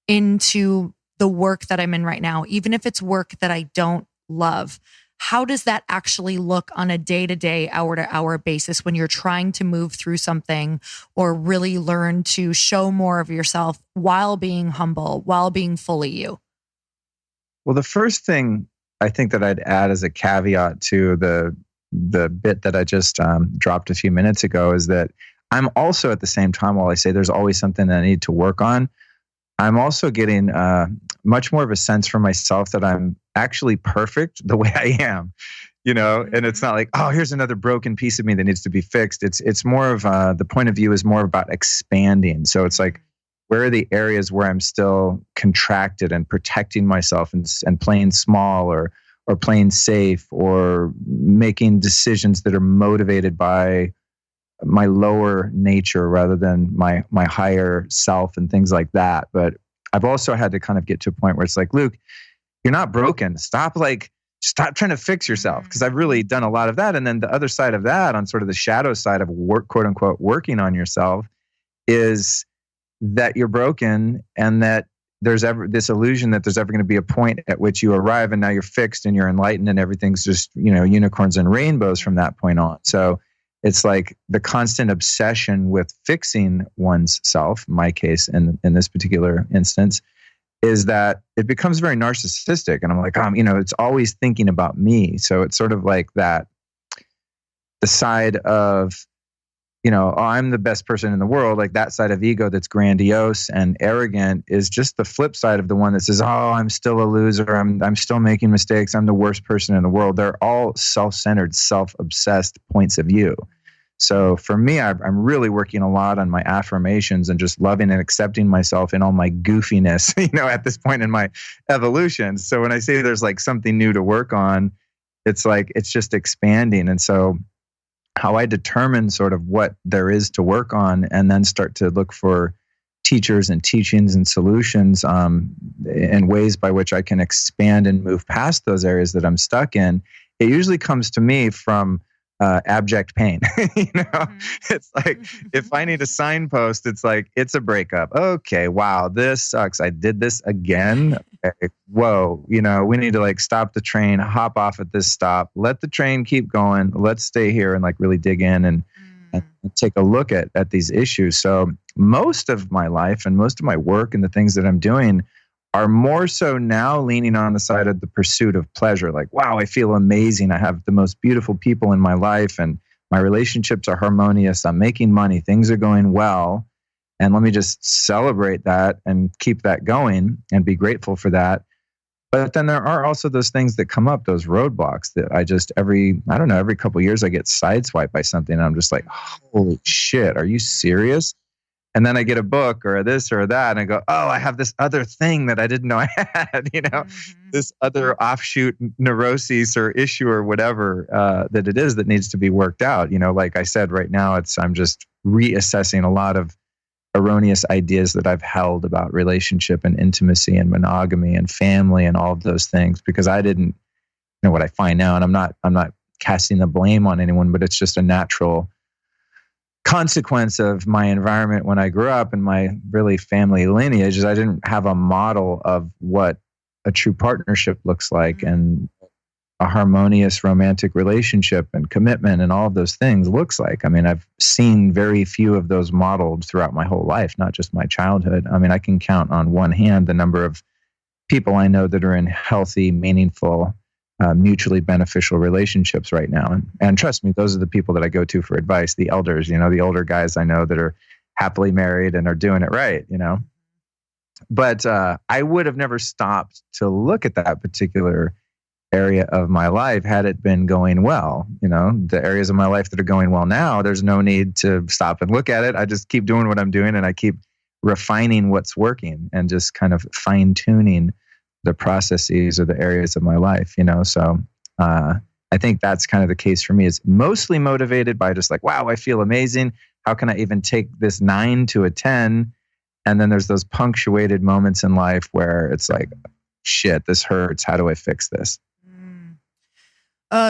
into the work that I'm in right now? Even if it's work that I don't love, how does that actually look on a day-to-day, hour-to-hour basis when you're trying to move through something or really learn to show more of yourself while being humble, while being fully you? Well, the first thing I think that I'd add as a caveat to the bit that I just dropped a few minutes ago is that I'm also at the same time, while I say there's always something that I need to work on, I'm also getting much more of a sense for myself that I'm actually perfect the way I am, and it's not like, oh, here's another broken piece of me that needs to be fixed. It's more of the point of view is more about expanding. So it's like, where are the areas where I'm still contracted and protecting myself and playing small or playing safe or making decisions that are motivated by my lower nature rather than my higher self and things like that. But I've also had to kind of get to a point where it's like, Luke, you're not broken. Stop trying to fix yourself. Because I've really done a lot of that. And then the other side of that, on sort of the shadow side of work, quote unquote, working on yourself, is that you're broken and that there's ever this illusion that there's ever going to be a point at which you arrive and now you're fixed and you're enlightened and everything's just, unicorns and rainbows from that point on. So it's like the constant obsession with fixing one's self, in my case, in this particular instance, is that it becomes very narcissistic. And I'm like, it's always thinking about me. So it's sort of like that, the side of, I'm the best person in the world, like that side of ego that's grandiose and arrogant is just the flip side of the one that says, oh, I'm still a loser. I'm still making mistakes. I'm the worst person in the world. They're all self-centered, self-obsessed points of view. So for me, I'm really working a lot on my affirmations and just loving and accepting myself in all my goofiness, at this point in my evolution. So when I say there's like something new to work on, it's like, it's just expanding. And so how I determine sort of what there is to work on and then start to look for teachers and teachings and solutions and ways by which I can expand and move past those areas that I'm stuck in, it usually comes to me from abject pain. It's like, if I need a signpost, it's like, it's a breakup. Okay, wow, this sucks. I did this again. Okay, whoa, we need to like stop the train, hop off at this stop, let the train keep going. Let's stay here and like really dig in and take a look at these issues. So most of my life and most of my work and the things that I'm doing are more so now leaning on the side of the pursuit of pleasure. Like, wow, I feel amazing. I have the most beautiful people in my life and my relationships are harmonious. I'm making money. Things are going well. And let me just celebrate that and keep that going and be grateful for that. But then there are also those things that come up, those roadblocks that I just every couple of years I get sideswiped by something. And I'm just like, holy shit, are you serious? And then I get a book or this or that and I go, oh, I have this other thing that I didn't know I had, this other offshoot neuroses or issue or whatever that it is that needs to be worked out. Like I said, right now, I'm just reassessing a lot of erroneous ideas that I've held about relationship and intimacy and monogamy and family and all of those things because I didn't know what I find now. And I'm not casting the blame on anyone, but it's just a natural consequence of my environment when I grew up and my really family lineage is I didn't have a model of what a true partnership looks like and a harmonious romantic relationship and commitment and all of those things looks like. I mean, I've seen very few of those modeled throughout my whole life, not just my childhood. I mean, I can count on one hand the number of people I know that are in healthy, meaningful, mutually beneficial relationships right now. And trust me, those are the people that I go to for advice, the elders, the older guys I know that are happily married and are doing it right, But I would have never stopped to look at that particular area of my life had it been going well. The areas of my life that are going well now, there's no need to stop and look at it. I just keep doing what I'm doing, and I keep refining what's working and just kind of fine tuning the processes or the areas of my life, So I think that's kind of the case for me. It's mostly motivated by just like, wow, I feel amazing. How can I even take this 9 to a 10? And then there's those punctuated moments in life where it's like, shit, this hurts. How do I fix this?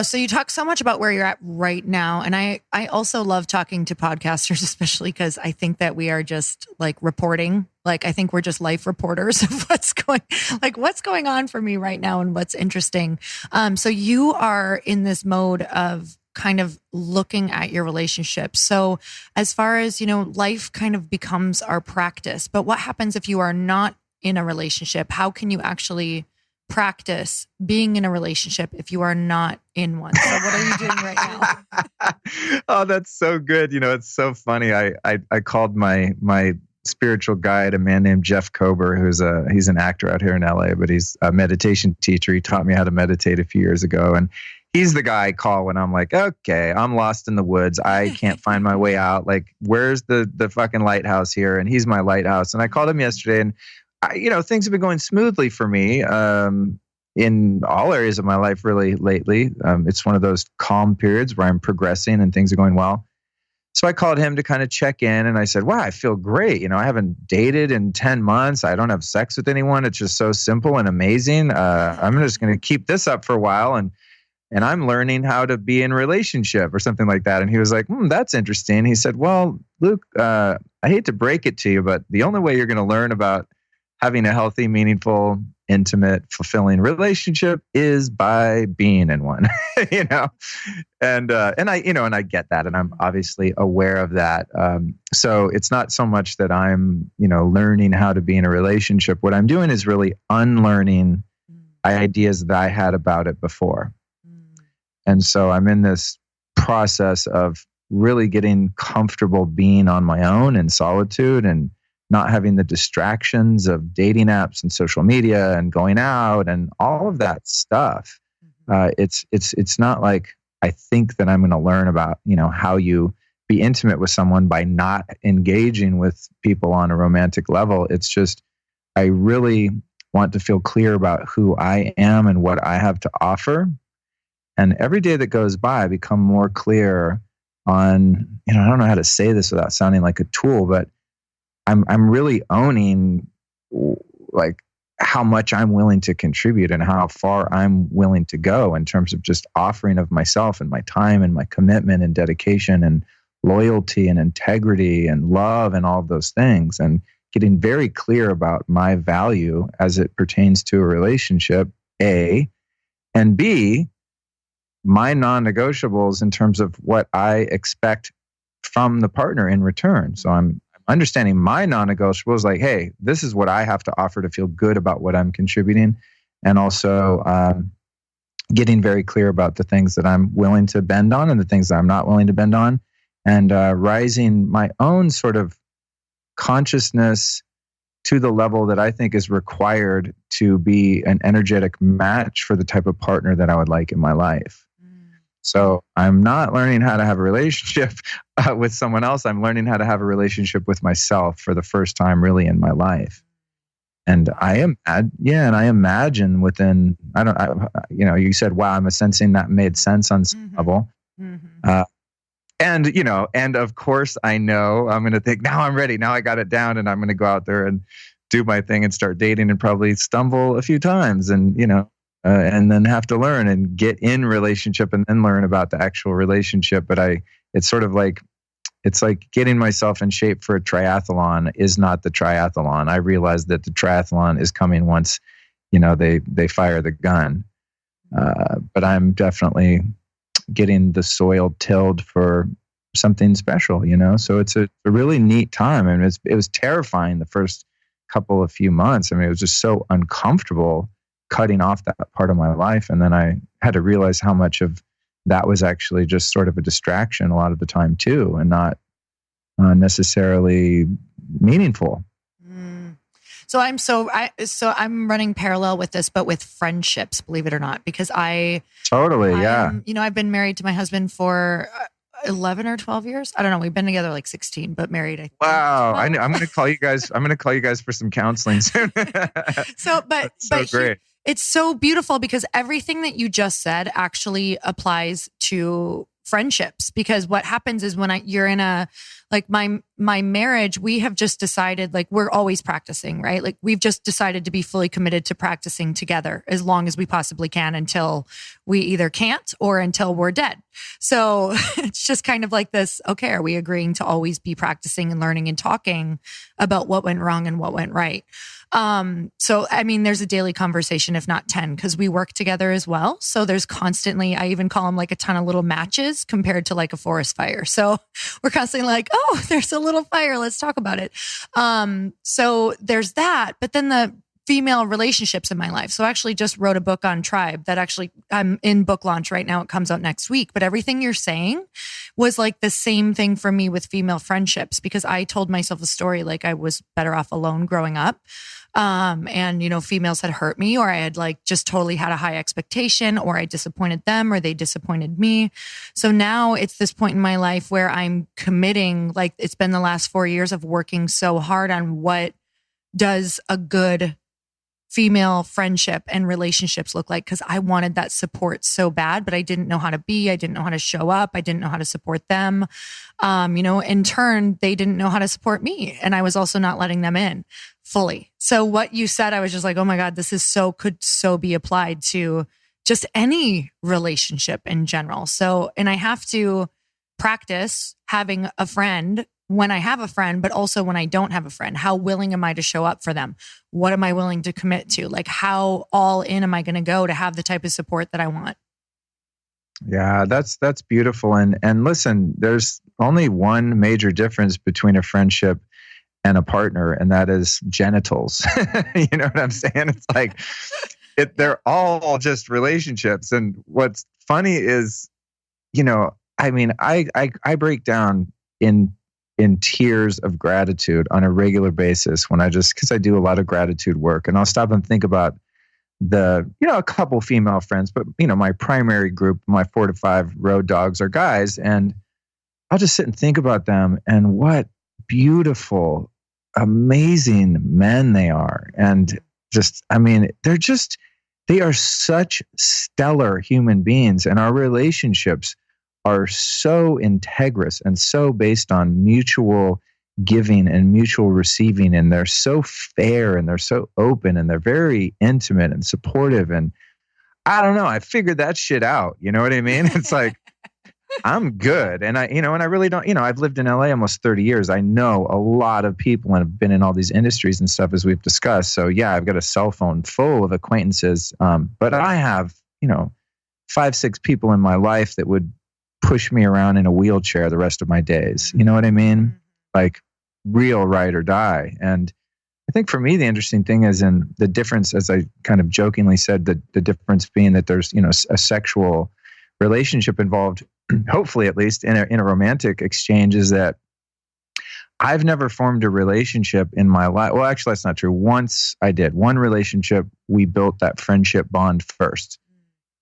So you talk so much about where you're at right now. And I also love talking to podcasters, especially because I think that we are just like reporting. Like, I think we're just life reporters of what's going on for me right now and what's interesting. So you are in this mode of kind of looking at your relationship. So as far as, life kind of becomes our practice, but what happens if you are not in a relationship? How can you actually practice being in a relationship if you are not in one? So what are you doing right now? Oh, that's so good. It's so funny. I called my spiritual guide, a man named Jeff Kober, he's an actor out here in LA, but he's a meditation teacher. He taught me how to meditate a few years ago. And he's the guy I call when I'm like, okay, I'm lost in the woods. I can't find my way out. Like, where's the fucking lighthouse here? And he's my lighthouse. And I called him yesterday, and things have been going smoothly for me in all areas of my life really lately. It's one of those calm periods where I'm progressing and things are going well. So I called him to kind of check in, and I said, wow, I feel great. I haven't dated in 10 months. I don't have sex with anyone. It's just so simple and amazing. I'm just going to keep this up for a while, and I'm learning how to be in a relationship or something like that. And he was like, that's interesting. He said, well, Luke, I hate to break it to you, but the only way you're going to learn about having a healthy, meaningful, intimate, fulfilling relationship is by being in one, and I get that. And I'm obviously aware of that. So it's not so much that I'm, learning how to be in a relationship. What I'm doing is really unlearning ideas that I had about it before. And so I'm in this process of really getting comfortable being on my own in solitude and not having the distractions of dating apps and social media and going out and all of that stuff. It's not like I think that I'm going to learn about, how you be intimate with someone by not engaging with people on a romantic level. It's just, I really want to feel clear about who I am and what I have to offer. And every day that goes by, I become more clear on, I don't know how to say this without sounding like a tool, but I'm really owning like how much I'm willing to contribute and how far I'm willing to go in terms of just offering of myself and my time and my commitment and dedication and loyalty and integrity and love and all of those things, and getting very clear about my value as it pertains to a relationship, A, and B, my non-negotiables in terms of what I expect from the partner in return. So I'm understanding my non-negotiables, like, hey, this is what I have to offer to feel good about what I'm contributing. And also getting very clear about the things that I'm willing to bend on and the things that I'm not willing to bend on. And rising my own sort of consciousness to the level that I think is required to be an energetic match for the type of partner that I would like in my life. So I'm not learning how to have a relationship with someone else. I'm learning how to have a relationship with myself for the first time really in my life. And I imagine within, you said, wow, I'm sensing that made sense on some level. And of course I know I'm going to think, now I'm ready. Now I got it down, and I'm going to go out there and do my thing and start dating and probably stumble a few times and then have to learn and get in relationship and then learn about the actual relationship. But it's like getting myself in shape for a triathlon is not the triathlon. I realize that the triathlon is coming once, they fire the gun. But I'm definitely getting the soil tilled for something special, So it's a really neat time. I mean, it was terrifying the first few months. I mean, it was just so uncomfortable cutting off that part of my life. And then I had to realize how much of that was actually just sort of a distraction a lot of the time too, and not necessarily meaningful. So I'm running parallel with this, but with friendships, believe it or not, because Totally, yeah. I've been married to my husband for 11 or 12 years. I don't know. We've been together like 16, but married, I think. Wow. 12. I'm going to call you guys. I'm going to call you guys for some counseling soon. Great. It's so beautiful because everything that you just said actually applies to friendships, because what happens is when you're in a, like my marriage, we have just decided, like, we're always practicing, right? Like, we've just decided to be fully committed to practicing together as long as we possibly can until we either can't or until we're dead. So it's just kind of like this, okay, are we agreeing to always be practicing and learning and talking about what went wrong and what went right? So, I mean, there's a daily conversation, if not 10, because we work together as well. So there's constantly, I even call them like a ton of little matches compared to like a forest fire. So we're constantly like, oh, there's a little fire. Let's talk about it. So there's that, but then the female relationships in my life. So I actually just wrote a book on tribe that actually I'm in book launch right now. It comes out next week, but everything you're saying was like the same thing for me with female friendships, because I told myself a story like I was better off alone growing up. And, you know, females had hurt me, or I had like just totally had a high expectation, or I disappointed them, or they disappointed me. So now it's this point in my life where I'm committing, like it's been the last 4 years of working so hard on what does a good female friendship and relationships look like, because I wanted that support so bad, but I didn't know how to be. I didn't know how to show up. I didn't know how to support them. You know, in turn, they didn't know how to support me, and I was also not letting them in fully. So what you said, I was just like, oh my God, this is could so be applied to just any relationship in general. So, and I have to practice having a friend when I have a friend, but also when I don't have a friend. How willing am I to show up for them? What am I willing to commit to? Like, how all in am I going to go to have the type of support that I want? Yeah, that's beautiful. And listen, there's only one major difference between a friendship and a partner, and that is genitals. You know what I'm saying? It's like they're all just relationships. And what's funny is, you know, I mean, I break down in tears of gratitude on a regular basis when because I do a lot of gratitude work, and I'll stop and think about a couple female friends, but you know, my primary group, my 4 to 5 road dogs are guys, and I'll just sit and think about them and what beautiful, amazing men they are. And just, I mean, they are such stellar human beings, and our relationships are so integrous and so based on mutual giving and mutual receiving. And they're so fair, and they're so open, and they're very intimate and supportive. And I don't know, I figured that shit out. You know what I mean? It's like, I'm good. And I really don't, I've lived in LA almost 30 years. I know a lot of people and have been in all these industries and stuff, as we've discussed. So yeah, I've got a cell phone full of acquaintances. But I have, 5, 6 people in my life that would push me around in a wheelchair the rest of my days. You know what I mean? Like real ride or die. And I think for me, the interesting thing is in the difference, as I kind of jokingly said, the difference being that there's, a sexual relationship involved, hopefully at least in a romantic exchange, is that I've never formed a relationship in my life. Well, actually, that's not true. Once I did. One relationship, we built that friendship bond first.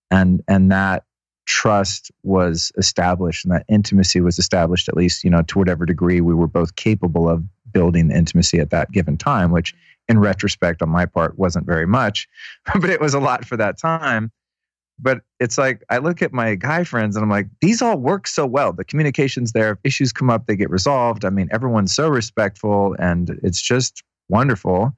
And that trust was established, and that intimacy was established, at least, to whatever degree we were both capable of building the intimacy at that given time, which in retrospect on my part wasn't very much, but it was a lot for that time. But it's like, I look at my guy friends and I'm like, these all work so well. The communication's there. If issues come up, they get resolved. I mean, everyone's so respectful, and it's just wonderful.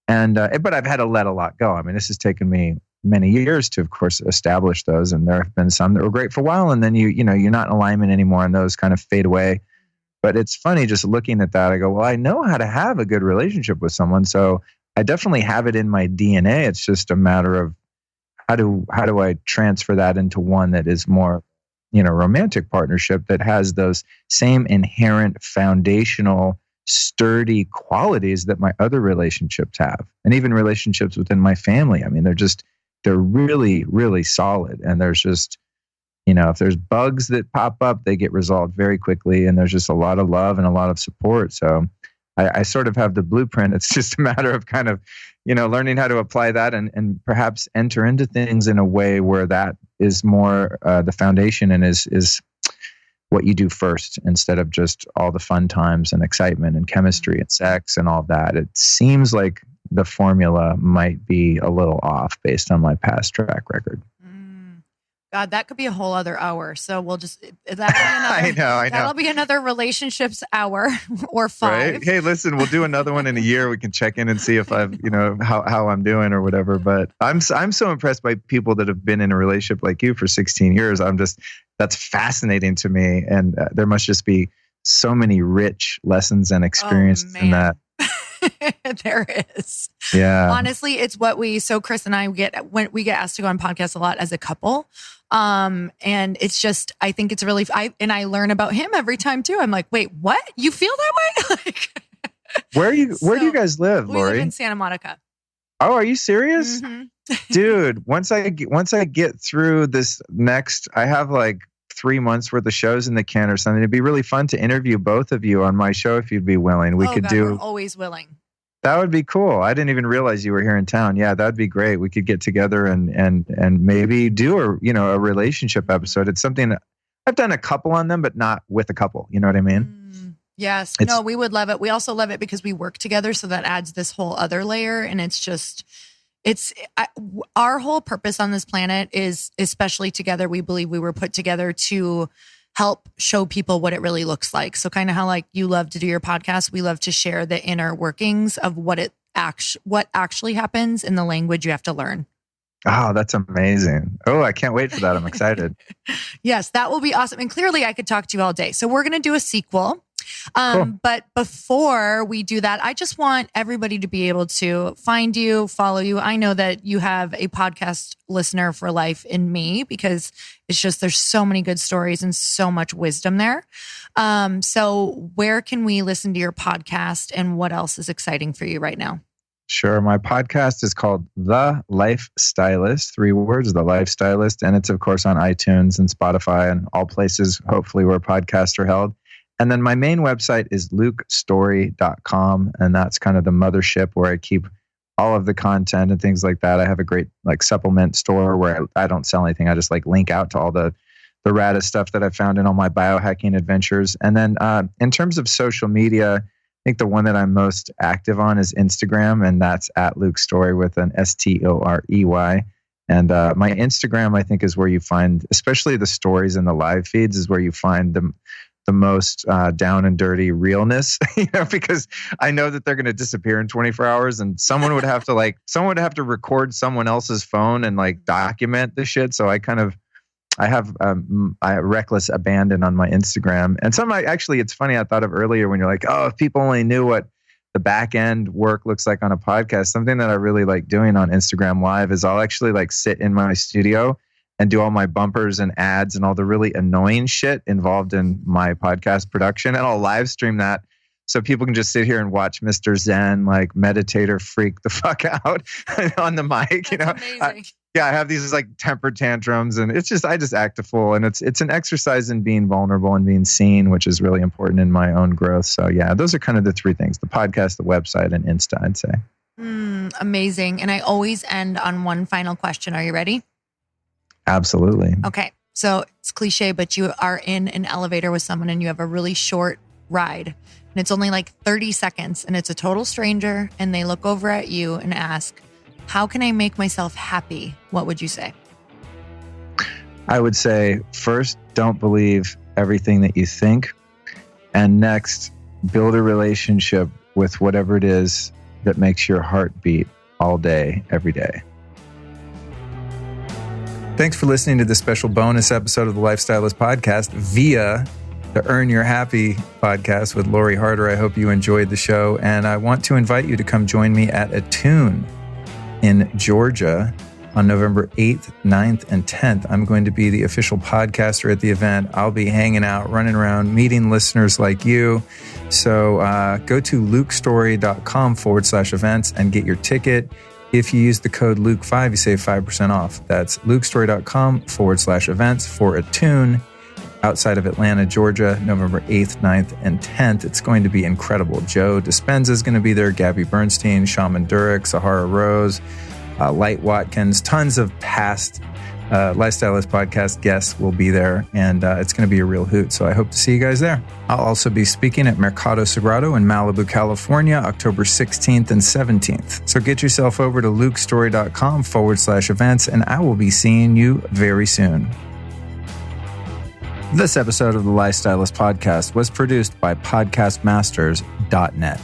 And, but I've had to let a lot go. I mean, this has taken me many years to, of course, establish those. And there have been some that were great for a while. And then you're not in alignment anymore, and those kind of fade away. But it's funny just looking at that. I go, well, I know how to have a good relationship with someone. So I definitely have it in my DNA. It's just a matter of how do I transfer that into one that is more, romantic partnership that has those same inherent foundational sturdy qualities that my other relationships have, and even relationships within my family. I mean, they're really, really solid. And there's just, if there's bugs that pop up, they get resolved very quickly. And there's just a lot of love and a lot of support. So I sort of have the blueprint. It's just a matter of kind of, learning how to apply that and perhaps enter into things in a way where that is more the foundation and is what you do first instead of just all the fun times and excitement and chemistry and sex and all of that. It seems like the formula might be a little off based on my past track record. God, that could be a whole other hour. So we'll just, I know. That'll be another relationships hour or 5. Right? Hey, listen, we'll do another one in a year. We can check in and see if I've, how I'm doing or whatever. But I'm so impressed by people that have been in a relationship like you for 16 years. That's fascinating to me. And there must just be so many rich lessons and experiences in that. There is. Yeah. Honestly, it's what Chris and I when we get asked to go on podcasts a lot as a couple. And it's just, I think it's really, I learn about him every time too. I'm like, wait, what? You feel that way? Where do you guys live, Lori? We live in Santa Monica. Oh, are you serious? Mm-hmm. Dude, once I get through this next, I have like 3 months worth of shows in the can or something. It'd be really fun to interview both of you on my show if you'd be willing. We're always willing. That would be cool. I didn't even realize you were here in town. Yeah, that'd be great. We could get together and maybe do a relationship episode. It's something I've done a couple on them, but not with a couple. You know what I mean? Yes. No, we would love it. We also love it because we work together, so that adds this whole other layer. And it's just, our whole purpose on this planet is, especially together, we believe we were put together to help show people what it really looks like. So kind of how like you love to do your podcast, we love to share the inner workings of what actually happens in the language you have to learn. Oh, that's amazing. Oh, I can't wait for that. I'm excited. Yes, that will be awesome. And clearly I could talk to you all day. So we're going to do a sequel. Cool. But before we do that, I just want everybody to be able to find you, follow you. I know that you have a podcast listener for life in me because it's just, there's so many good stories and so much wisdom there. So where can we listen to your podcast and what else is exciting for you right now? Sure. My podcast is called The Lifestylist, 3 words, The Lifestylist. And it's of course on iTunes and Spotify and all places, hopefully where podcasts are held. And then my main website is lukestory.com. And that's kind of the mothership where I keep all of the content and things like that. I have a great like supplement store where I don't sell anything. I just like link out to all the raddest stuff that I found in all my biohacking adventures. And then in terms of social media, I think the one that I'm most active on is Instagram. And that's at Luke Story with an STOREY. And my Instagram, I think, is where you find, especially the stories and the live feeds, is where you find the most down and dirty realness, because I know that they're going to disappear in 24 hours and someone would have to record someone else's phone and like document the shit. So I have reckless abandon on my Instagram. And it's funny, I thought of earlier when you're like, oh, if people only knew what the back end work looks like on a podcast, something that I really like doing on Instagram Live is I'll actually like sit in my studio and do all my bumpers and ads and all the really annoying shit involved in my podcast production. And I'll live stream that so people can just sit here and watch Mr. Zen, like meditator freak the fuck out on the mic. Amazing. I have these like temper tantrums and it's just, I just act a fool. And it's an exercise in being vulnerable and being seen, which is really important in my own growth. So yeah, those are kind of the 3 things: the podcast, the website, and Insta, I'd say. Amazing. And I always end on one final question. Are you ready? Absolutely. Okay. So it's cliche, but you are in an elevator with someone and you have a really short ride and it's only like 30 seconds and it's a total stranger and they look over at you and ask, how can I make myself happy? What would you say? I would say, first, don't believe everything that you think. And next, build a relationship with whatever it is that makes your heart beat all day, every day. Thanks for listening to this special bonus episode of the Lifestylist Podcast via the Earn Your Happy podcast with Lori Harder. I hope you enjoyed the show. And I want to invite you to come join me at Attune in Georgia on November 8th, 9th, and 10th. I'm going to be the official podcaster at the event. I'll be hanging out, running around, meeting listeners like you. So go to lukestory.com/events and get your ticket. If you use the code Luke5, you save 5% off. That's lukestory.com/events for Attune. outside of Atlanta, Georgia, November 8th, 9th, and 10th. It's going to be incredible. Joe Dispenza is going to be there, Gabby Bernstein, Shaman Durek, Sahara Rose, Light Watkins, tons of past Lifestylist podcast guests will be there, and it's going to be a real hoot. So I hope to see you guys there. I'll also be speaking at Mercado Sagrado in Malibu, California, October 16th and 17th. So get yourself over to lukestory.com/events, and I will be seeing you very soon. This episode of the Lifestylist podcast was produced by podcastmasters.net.